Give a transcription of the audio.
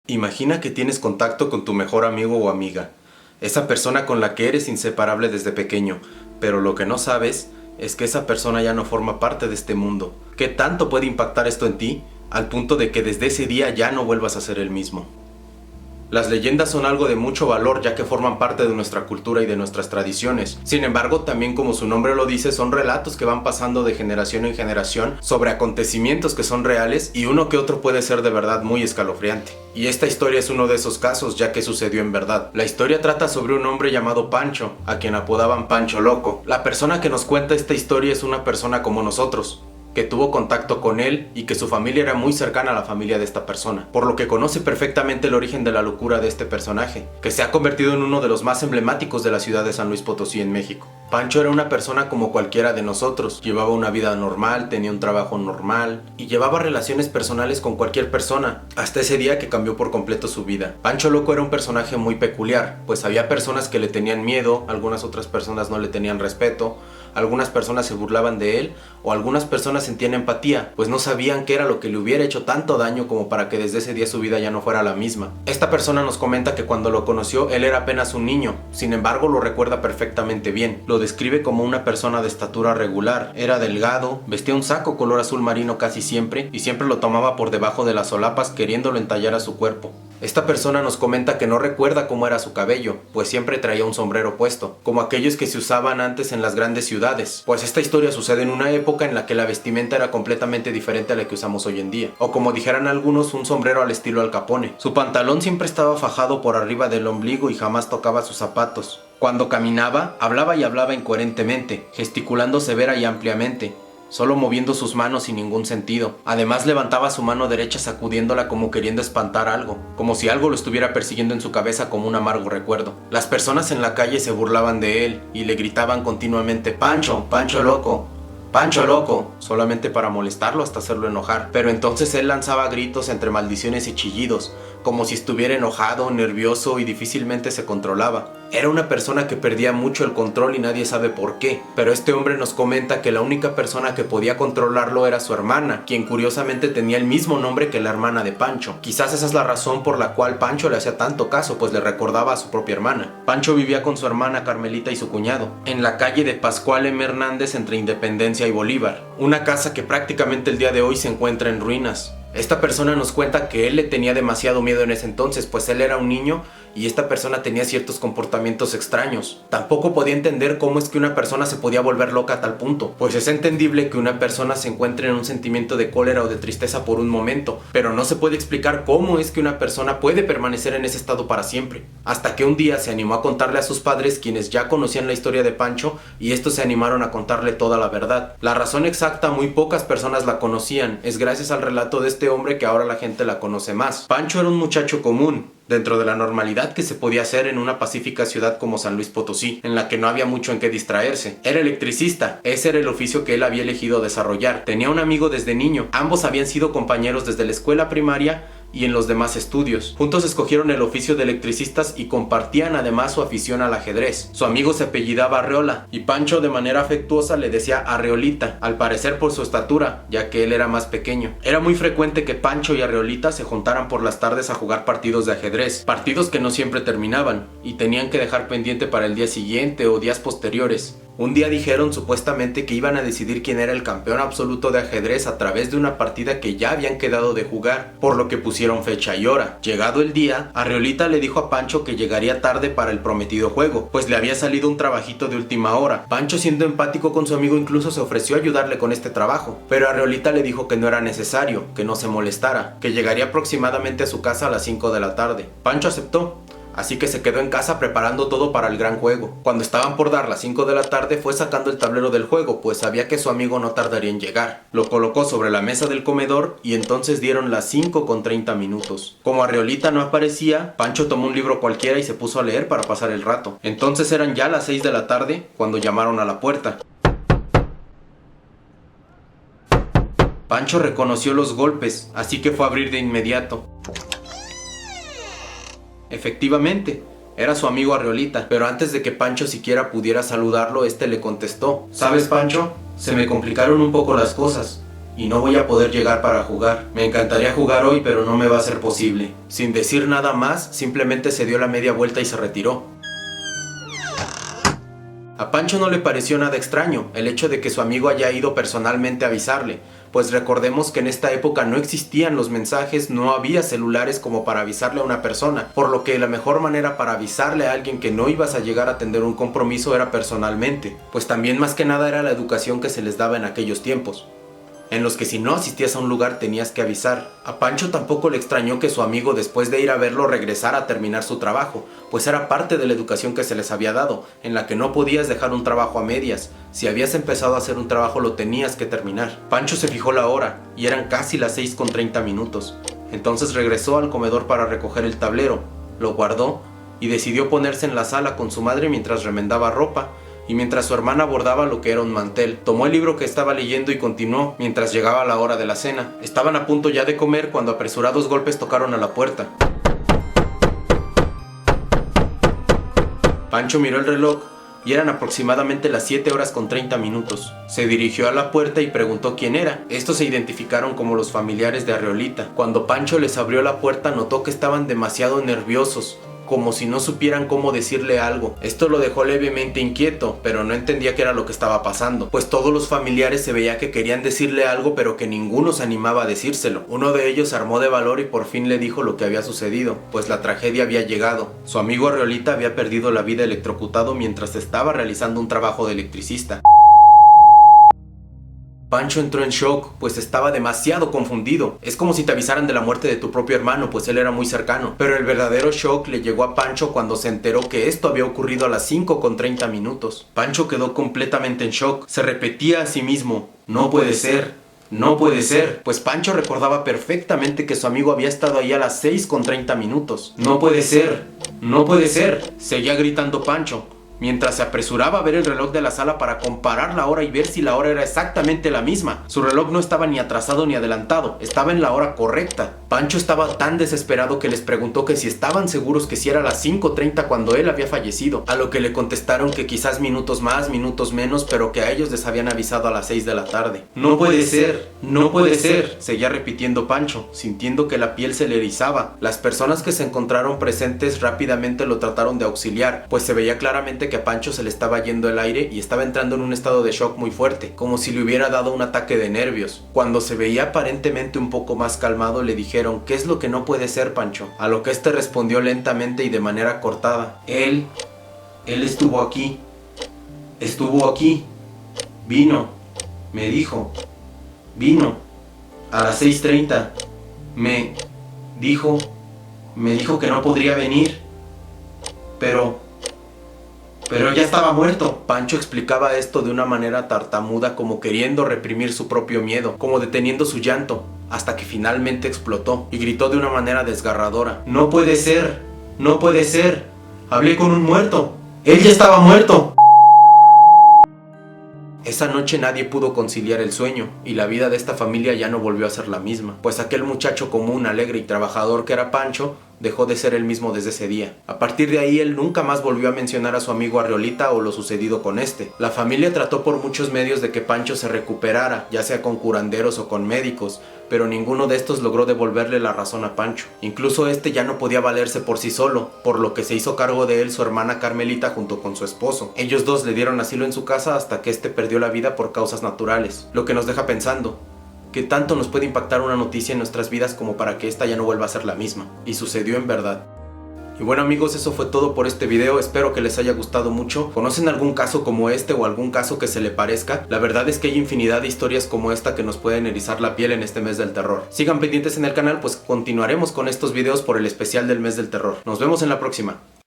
Imagina que tienes contacto con tu mejor amigo o amiga, esa persona con la que eres inseparable desde pequeño, pero lo que no sabes es que esa persona ya no forma parte de este mundo. ¿Qué tanto puede impactar esto en ti, al punto de que desde ese día ya no vuelvas a ser el mismo? Las leyendas son algo de mucho valor, ya que forman parte de nuestra cultura y de nuestras tradiciones. Sin embargo, también como su nombre lo dice, son relatos que van pasando de generación en generación sobre acontecimientos que son reales, y uno que otro puede ser de verdad muy escalofriante. Y esta historia es uno de esos casos, ya que sucedió en verdad. La historia trata sobre un hombre llamado Pancho, a quien apodaban Pancho Loco. La persona que nos cuenta esta historia es una persona como nosotros, que tuvo contacto con él y que su familia era muy cercana a la familia de esta persona, por lo que conoce perfectamente el origen de la locura de este personaje, que se ha convertido en uno de los más emblemáticos de la ciudad de San Luis Potosí en México. Pancho era una persona como cualquiera de nosotros, llevaba una vida normal, tenía un trabajo normal y llevaba relaciones personales con cualquier persona, hasta ese día que cambió por completo su vida. Pancho Loco era un personaje muy peculiar, pues había personas que le tenían miedo, algunas otras personas no le tenían respeto, algunas personas se burlaban de él, o algunas personas sentían empatía, pues no sabían qué era lo que le hubiera hecho tanto daño como para que desde ese día su vida ya no fuera la misma. Esta persona nos comenta que cuando lo conoció él era apenas un niño, sin embargo lo recuerda perfectamente bien. Lo describe como una persona de estatura regular, era delgado, vestía un saco color azul marino casi siempre, y siempre lo tomaba por debajo de las solapas queriéndolo entallar a su cuerpo. Esta persona nos comenta que no recuerda cómo era su cabello, pues siempre traía un sombrero puesto, como aquellos que se usaban antes en las grandes ciudades, pues esta historia sucede en una época en la que la vestimenta era completamente diferente a la que usamos hoy en día, o como dijeran algunos, un sombrero al estilo Al Capone. Su pantalón siempre estaba fajado por arriba del ombligo y jamás tocaba sus zapatos. Cuando caminaba, hablaba y hablaba incoherentemente, gesticulando severa y ampliamente, solo moviendo sus manos sin ningún sentido. Además levantaba su mano derecha sacudiéndola como queriendo espantar algo, como si algo lo estuviera persiguiendo en su cabeza como un amargo recuerdo. Las personas en la calle se burlaban de él y le gritaban continuamente: "Pancho, Pancho Loco, Pancho Loco", solamente para molestarlo hasta hacerlo enojar. Pero entonces él lanzaba gritos entre maldiciones y chillidos, como si estuviera enojado, nervioso y difícilmente se controlaba. Era una persona que perdía mucho el control y nadie sabe por qué, pero este hombre nos comenta que la única persona que podía controlarlo era su hermana, quien curiosamente tenía el mismo nombre que la hermana de Pancho. Quizás esa es la razón por la cual Pancho le hacía tanto caso, pues le recordaba a su propia hermana. Pancho vivía con su hermana Carmelita y su cuñado, en la calle de Pascual M. Hernández entre Independencia y Bolívar, una casa que prácticamente el día de hoy se encuentra en ruinas. Esta persona nos cuenta que él le tenía demasiado miedo en ese entonces, pues él era un niño y esta persona tenía ciertos comportamientos extraños. Tampoco podía entender cómo es que una persona se podía volver loca a tal punto, pues es entendible que una persona se encuentre en un sentimiento de cólera o de tristeza por un momento, pero no se puede explicar cómo es que una persona puede permanecer en ese estado para siempre. Hasta que un día se animó a contarle a sus padres, quienes ya conocían la historia de Pancho, y estos se animaron a contarle toda la verdad. La razón exacta muy pocas personas la conocían, es gracias al relato de este hombre que ahora la gente la conoce más. Pancho era un muchacho común, dentro de la normalidad que se podía hacer en una pacífica ciudad como San Luis Potosí, en la que no había mucho en qué distraerse. Era electricista, ese era el oficio que él había elegido desarrollar. Tenía un amigo desde niño, ambos habían sido compañeros desde la escuela primaria y en los demás estudios. Juntos escogieron el oficio de electricistas y compartían además su afición al ajedrez. Su amigo se apellidaba Arreola y Pancho de manera afectuosa le decía Arreolita, al parecer por su estatura, ya que él era más pequeño. Era muy frecuente que Pancho y Arreolita se juntaran por las tardes a jugar partidos de ajedrez, partidos que no siempre terminaban y tenían que dejar pendiente para el día siguiente o días posteriores. Un día dijeron supuestamente que iban a decidir quién era el campeón absoluto de ajedrez a través de una partida que ya habían quedado de jugar, por lo que pusieron fecha y hora. Llegado el día, Arreolita le dijo a Pancho que llegaría tarde para el prometido juego, pues le había salido un trabajito de última hora. Pancho, siendo empático con su amigo, incluso se ofreció a ayudarle con este trabajo, pero Arreolita le dijo que no era necesario, que no se molestara, que llegaría aproximadamente a su casa a las 5 de la tarde. Pancho aceptó, así que se quedó en casa preparando todo para el gran juego. Cuando estaban por dar las 5 de la tarde fue sacando el tablero del juego, pues sabía que su amigo no tardaría en llegar. Lo colocó sobre la mesa del comedor y entonces dieron las 5:30. Como Arreolita no aparecía, Pancho tomó un libro cualquiera y se puso a leer para pasar el rato. Entonces eran ya las 6 de la tarde cuando llamaron a la puerta. Pancho reconoció los golpes, así que fue a abrir de inmediato. Efectivamente, era su amigo Arreolita, pero antes de que Pancho siquiera pudiera saludarlo, este le contestó: "¿Sabes, Pancho? Se me complicaron un poco las cosas. y no voy a poder llegar para jugar. Me encantaría jugar hoy, pero no me va a ser posible. Sin decir nada más, simplemente se dio la media vuelta y se retiró. A Pancho no le pareció nada extraño el hecho de que su amigo haya ido personalmente a avisarle, pues recordemos que en esta época no existían los mensajes, no había celulares como para avisarle a una persona, por lo que la mejor manera para avisarle a alguien que no ibas a llegar a tener un compromiso era personalmente, pues también más que nada era la educación que se les daba en aquellos tiempos, en los que si no asistías a un lugar tenías que avisar. A Pancho tampoco le extrañó que su amigo, después de ir a verlo, regresara a terminar su trabajo, pues era parte de la educación que se les había dado, en la que no podías dejar un trabajo a medias. Si habías empezado a hacer un trabajo lo tenías que terminar. Pancho se fijó la hora, y eran casi las 6:30. Entonces regresó al comedor para recoger el tablero, lo guardó, y decidió ponerse en la sala con su madre mientras remendaba ropa, y mientras su hermana bordaba lo que era un mantel. Tomó el libro que estaba leyendo y continuó mientras llegaba la hora de la cena. Estaban a punto ya de comer cuando apresurados golpes tocaron a la puerta. Pancho miró el reloj y eran aproximadamente las 7:30. Se dirigió a la puerta y preguntó quién era. Estos se identificaron como los familiares de Arriolita. Cuando Pancho les abrió la puerta notó que estaban demasiado nerviosos, como si no supieran cómo decirle algo. Esto lo dejó levemente inquieto, pero no entendía qué era lo que estaba pasando, pues todos los familiares se veía que querían decirle algo, pero que ninguno se animaba a decírselo. Uno de ellos se armó de valor y por fin le dijo lo que había sucedido, pues la tragedia había llegado. Su amigo Arriolita había perdido la vida electrocutado mientras estaba realizando un trabajo de electricista. Pancho entró en shock, pues estaba demasiado confundido. Es como si te avisaran de la muerte de tu propio hermano, pues él era muy cercano. Pero el verdadero shock le llegó a Pancho cuando se enteró que esto había ocurrido a las 5:30. Pancho quedó completamente en shock. Se repetía a sí mismo: no puede ser, no puede ser. Pues Pancho recordaba perfectamente que su amigo había estado ahí a las 6:30. No puede ser, no puede ser, seguía gritando Pancho, mientras se apresuraba a ver el reloj de la sala para comparar la hora y ver si la hora era exactamente la misma. Su reloj no estaba ni atrasado ni adelantado, estaba en la hora correcta. Pancho estaba tan desesperado que les preguntó que si estaban seguros que si era las 5:30 cuando él había fallecido, a lo que le contestaron que quizás minutos más, minutos menos, pero que a ellos les habían avisado a las 6 de la tarde. No puede ser, no puede ser, seguía repitiendo Pancho, sintiendo que la piel se le erizaba. Las personas que se encontraron presentes rápidamente lo trataron de auxiliar, pues se veía claramente que a Pancho se le estaba yendo el aire y estaba entrando en un estado de shock muy fuerte, como si le hubiera dado un ataque de nervios. Cuando se veía aparentemente un poco más calmado, le dijeron: ¿qué es lo que no puede ser, Pancho? A lo que este respondió lentamente y de manera cortada: Él estuvo aquí, vino, me dijo, vino, a las 6:30, me dijo que no podría venir, pero ya estaba muerto. Pancho explicaba esto de una manera tartamuda, como queriendo reprimir su propio miedo, como deteniendo su llanto, hasta que finalmente explotó y gritó de una manera desgarradora: no puede ser, no puede ser, hablé con un muerto, él ya estaba muerto. Esa noche nadie pudo conciliar el sueño, y la vida de esta familia ya no volvió a ser la misma, pues aquel muchacho común, alegre y trabajador que era Pancho dejó de ser el mismo desde ese día. A partir de ahí él nunca más volvió a mencionar a su amigo Arriolita o lo sucedido con este. La familia trató por muchos medios de que Pancho se recuperara, ya sea con curanderos o con médicos, pero ninguno de estos logró devolverle la razón a Pancho. Incluso este ya no podía valerse por sí solo, por lo que se hizo cargo de él su hermana Carmelita junto con su esposo. Ellos dos le dieron asilo en su casa hasta que este perdió la vida por causas naturales, lo que nos deja pensando: ¿qué tanto nos puede impactar una noticia en nuestras vidas como para que esta ya no vuelva a ser la misma? Y sucedió en verdad. Y bueno amigos, eso fue todo por este video, espero que les haya gustado mucho. ¿Conocen algún caso como este o algún caso que se le parezca? La verdad es que hay infinidad de historias como esta que nos pueden erizar la piel en este mes del terror. Sigan pendientes en el canal, pues continuaremos con estos videos por el especial del mes del terror. Nos vemos en la próxima.